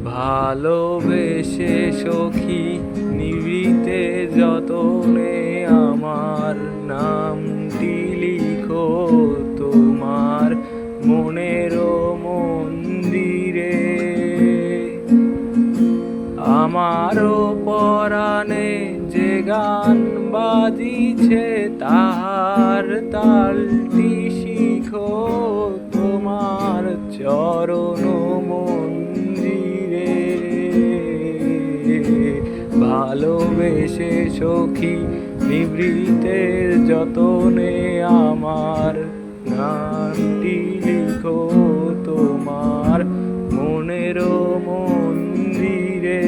ভালোবেসে সখী নিভৃতে যতনে আমার নামটি লিখো তোমার মনের মন্দিরে। আমারও পরাণে যে গান বাজিছে তাহার তালটি শিখো তোমার চরণ মন্দিরে। ভালোবেসে সখী নিভৃতের যতনে আমার নামটি লিখো তোমার মনের মন্দিরে।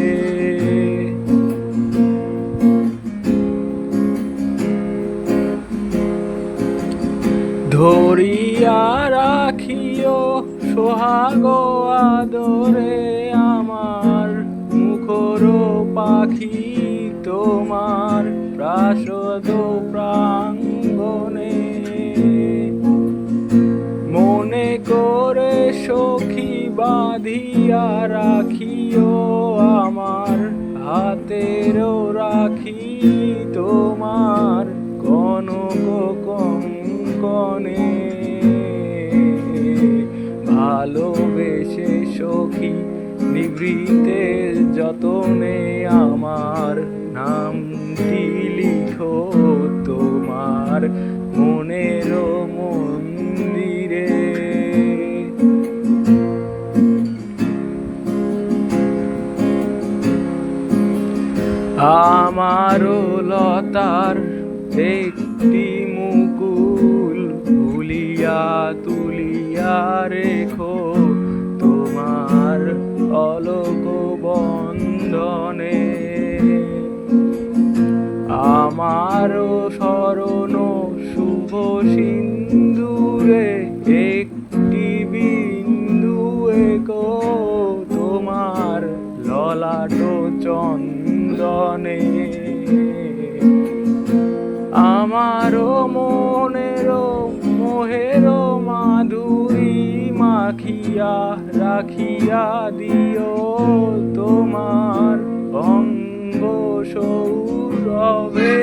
ধরিয়া রাখিও সোহাগ আদরে আমার মুখর পাখি তোমার প্রাসাদ প্রাঙ্গণে। মনে করে সখী বাঁধিয়া রাখিও আমার হাতের রাখি তোমার কনক কঙ্কণে। ভালোবেসে সখী নিভৃতের যতনে আমার নামটি লিখো তোমার মনের মন্দিরে। আমারও লতার একটি মুকুল ভুলিয়া তুলিয়া রেখো তোমার অলোক বন্ধনে। আমারও স্মরণ শুভ সিন্দুরে একটি বিন্দু এঁকো তোমার ললাট চন্দনে। আমারও মনের মোহের মাধুরী মাখিয়া রাখিয়া দিও তোমার অঙ্গ সৌরভে।